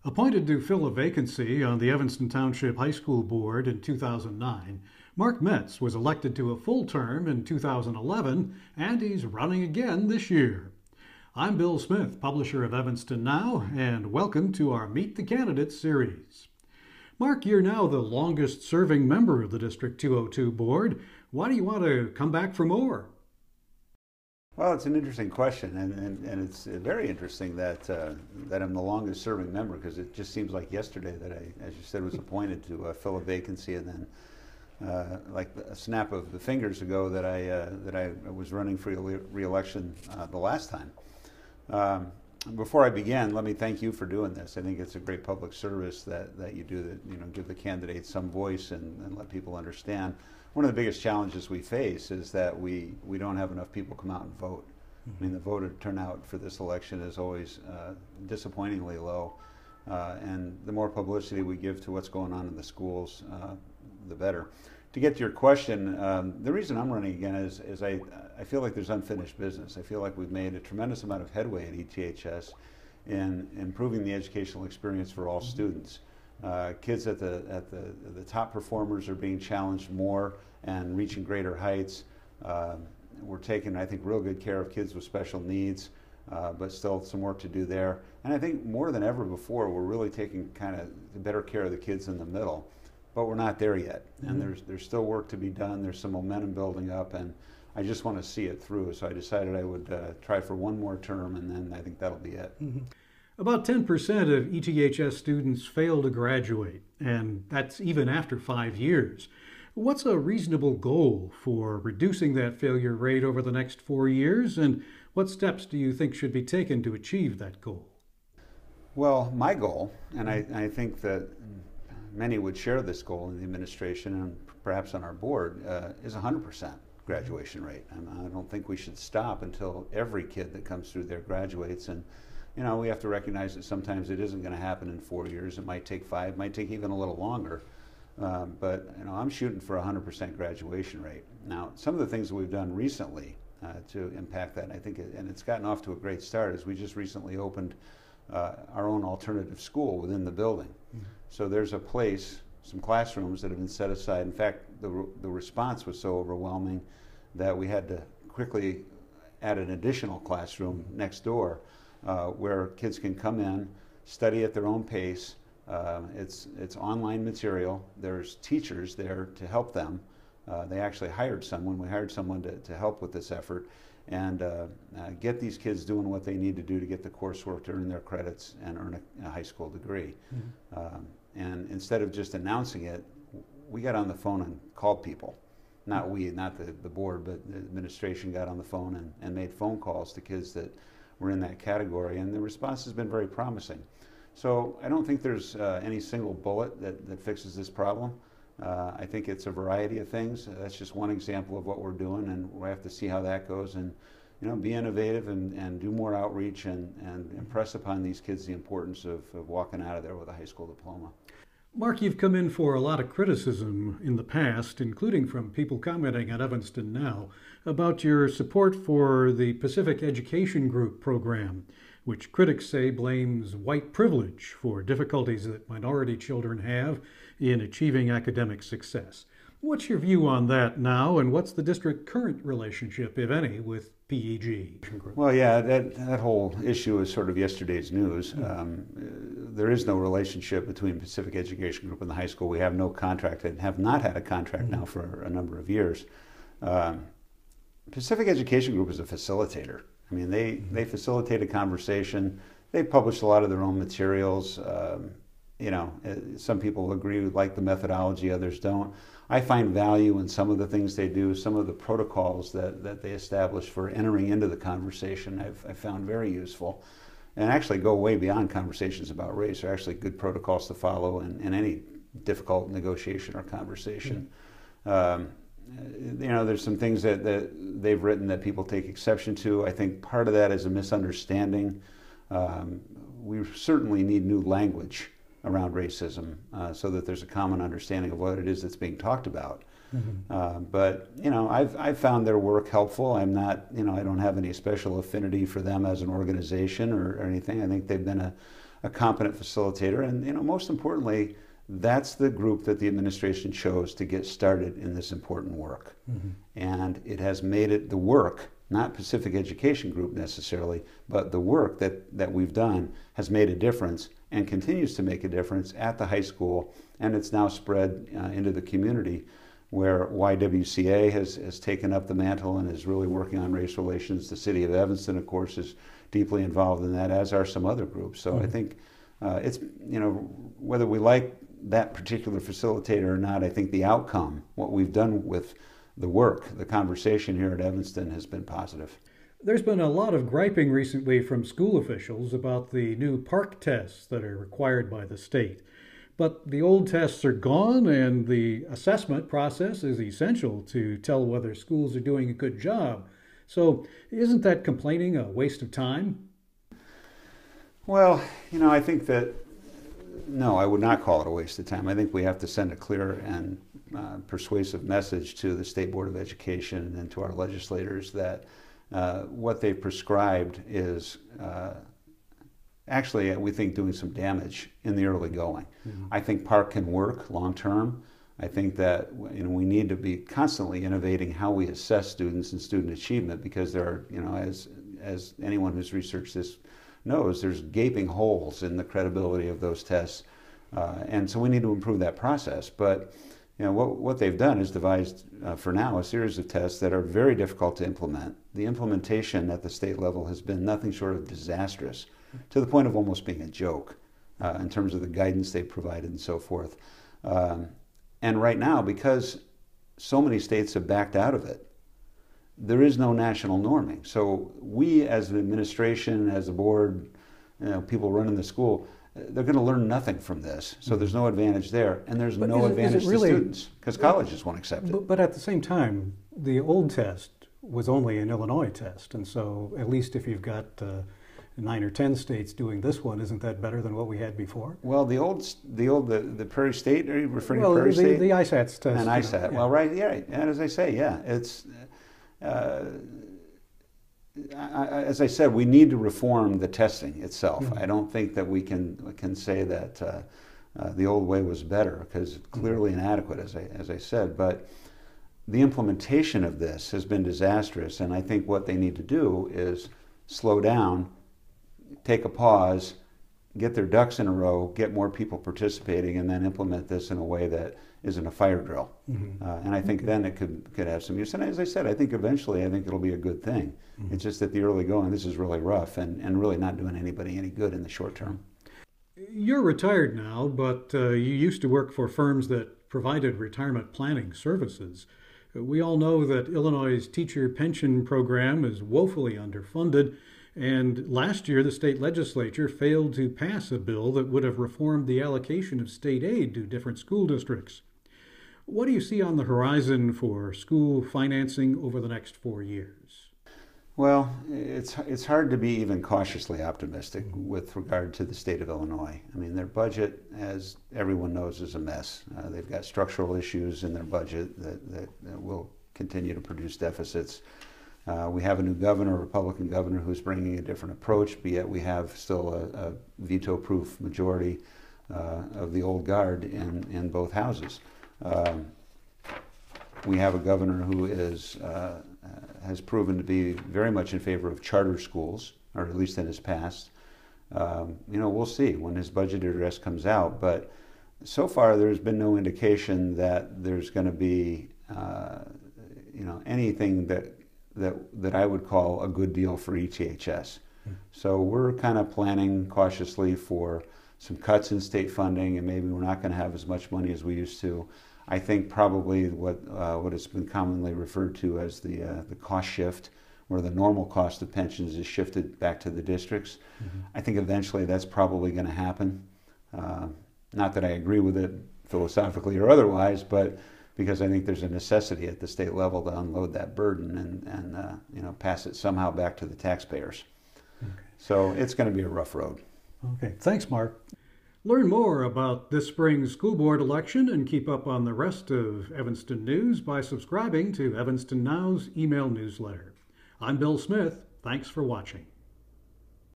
Appointed to fill a vacancy on the Evanston Township High School Board in 2009, Mark Metz was elected to a full term in 2011, and he's running again this year. I'm Bill Smith, publisher of Evanston Now, and welcome to our Meet the Candidates series. Mark, you're now the longest serving member of the District 202 Board. Why do you want to come back for more? Well, it's an interesting question, and it's very interesting that that I'm the longest serving member, because it just seems like yesterday that I, as you said, was appointed to fill a vacancy, and then like a snap of the fingers ago that I was running for re-election the last time. Before I begin, let me thank you for doing this. I think it's a great public service that you do, that give the candidates some voice and let people understand. One of the biggest challenges we face is that we don't have enough people come out and vote. I mean, the voter turnout for this election is always disappointingly low, and the more publicity we give to what's going on in the schools, the better. To get to your question, the reason I'm running again is I feel like there's unfinished business. I feel like we've made a tremendous amount of headway at ETHS in improving the educational experience for all students. Kids at the top performers are being challenged more and reaching greater heights. We're taking, I think, real good care of kids with special needs, but still some work to do there. And I think more than ever before, we're really taking kind of better care of the kids in the middle, but we're not there yet. And there's still work to be done. There's some momentum building up, and I just want to see it through. So I decided I would try for one more term, and then I think that'll be it. About 10% of ETHS students fail to graduate, and that's even after 5 years. What's a reasonable goal for reducing that failure rate over the next 4 years, and what steps do you think should be taken to achieve that goal? Well, my goal, and I think that many would share this goal in the administration and perhaps on our board, is 100% graduation rate. I don't think we should stop until every kid that comes through there graduates. And we have to recognize that sometimes it isn't going to happen in 4 years. It might take 5, might take even a little longer. But I'm shooting for 100% graduation rate. Now, some of the things that we've done recently to impact that, I think, and it's gotten off to a great start, is we just recently opened our own alternative school within the building. So there's a place, some classrooms that have been set aside. In fact, the response was so overwhelming that we had to quickly add an additional classroom next door, where kids can come in, study at their own pace. It's online material. There's teachers there to help them. They actually hired someone. We hired someone to help with this effort and get these kids doing what they need to do to get the coursework to earn their credits and earn a high school degree. And instead of just announcing it, we got on the phone and called people. Not we, not the board, but the administration got on the phone and made phone calls to kids that were in that category, and the response has been very promising. So I don't think there's any single bullet that fixes this problem. I think it's a variety of things. That's just one example of what we're doing, and we have to see how that goes, and be innovative and do more outreach and impress upon these kids the importance of walking out of there with a high school diploma. Mark, you've come in for a lot of criticism in the past, including from people commenting at Evanston Now, about your support for the Pacific Education Group program, which critics say blames white privilege for difficulties that minority children have in achieving academic success. What's your view on that now, and what's the district's current relationship, if any, with PEG? Well, yeah, that whole issue is sort of yesterday's news. There is no relationship between Pacific Education Group and the high school. We have no contract and have not had a contract now for a number of years. Pacific Education Group is a facilitator. I mean, they facilitate a conversation. They publish a lot of their own materials. Some people agree with like the methodology, others don't. I find value in some of the things they do, some of the protocols that they establish for entering into the conversation I've found very useful, and actually go way beyond conversations about race. They're actually good protocols to follow in any difficult negotiation or conversation. There's some things that they've written that people take exception to. I think part of that is a misunderstanding. We certainly need new language around racism so that there's a common understanding of what it is that's being talked about. But I've found their work helpful. I'm not, I don't have any special affinity for them as an organization or anything. I think they've been a competent facilitator. And most importantly, that's the group that the administration chose to get started in this important work. Mm-hmm. And it has made it the work, not Pacific Education Group necessarily, but the work that we've done has made a difference and continues to make a difference at the high school, and it's now spread into the community, where YWCA has taken up the mantle and is really working on race relations. The city of Evanston, of course, is deeply involved in that, as are some other groups. So I think it's, whether we like that particular facilitator or not, I think the outcome, what we've done with the work, the conversation here at Evanston has been positive. There's been a lot of griping recently from school officials about the new park tests that are required by the state. But the old tests are gone, and the assessment process is essential to tell whether schools are doing a good job. So isn't that complaining a waste of time? Well, I think that, no, I would not call it a waste of time. I think we have to send a clear and persuasive message to the State Board of Education and to our legislators that what they've prescribed is actually, we think, doing some damage in the early going. Mm-hmm. I think park can work long term. I think that we need to be constantly innovating how we assess students and student achievement, because there are, as anyone who's researched this knows, there's gaping holes in the credibility of those tests, and so we need to improve that process. But what they've done is devised, for now, a series of tests that are very difficult to implement. The implementation at the state level has been nothing short of disastrous, to the point of almost being a joke in terms of the guidance they've provided and so forth. And right now, because so many states have backed out of it, there is no national norming. So we, as an administration, as a board, people running the school, they're going to learn nothing from this. So there's no advantage there, and there's no advantage to students, because colleges won't accept it. But at the same time, the old test was only an Illinois test, and so at least if you've got 9 or 10 states doing this one, isn't that better than what we had before? Well, the Prairie State, are you referring to Prairie State? The ISATs test. And ISAT. Well, right, yeah, and as I say, yeah, it's, as I said, we need to reform the testing itself. Mm-hmm. I don't think that we can say that the old way was better, because it's clearly inadequate, as I said, but the implementation of this has been disastrous, and I think what they need to do is slow down, take a pause, get their ducks in a row, get more people participating, and then implement this in a way that isn't a fire drill. Mm-hmm. And I think then it could have some use. And as I said, I think eventually it'll be a good thing. Mm-hmm. It's just that the early going, this is really rough and really not doing anybody any good in the short term. You're retired now, but you used to work for firms that provided retirement planning services. We all know that Illinois' teacher pension program is woefully underfunded, and last year the state legislature failed to pass a bill that would have reformed the allocation of state aid to different school districts. What do you see on the horizon for school financing over the next 4 years? Well, it's hard to be even cautiously optimistic with regard to the state of Illinois. I mean, their budget, as everyone knows, is a mess. They've got structural issues in their budget that will continue to produce deficits. We have a new governor, a Republican governor, who's bringing a different approach, but yet we have still a veto-proof majority of the old guard in both houses. We have a governor who has proven to be very much in favor of charter schools, or at least in his past. We'll see when his budget address comes out, but so far there's been no indication that there's going to be anything that I would call a good deal for ETHS. So we're kind of planning cautiously for some cuts in state funding, and maybe we're not going to have as much money as we used to. I think probably what has been commonly referred to as the cost shift, where the normal cost of pensions is shifted back to the districts. Mm-hmm. I think eventually that's probably going to happen. Not that I agree with it philosophically or otherwise, but because I think there's a necessity at the state level to unload that burden and pass it somehow back to the taxpayers. Okay. So it's going to be a rough road. Okay, thanks, Mark. Learn more about this spring's school board election and keep up on the rest of Evanston news by subscribing to Evanston Now's email newsletter. I'm Bill Smith. Thanks for watching.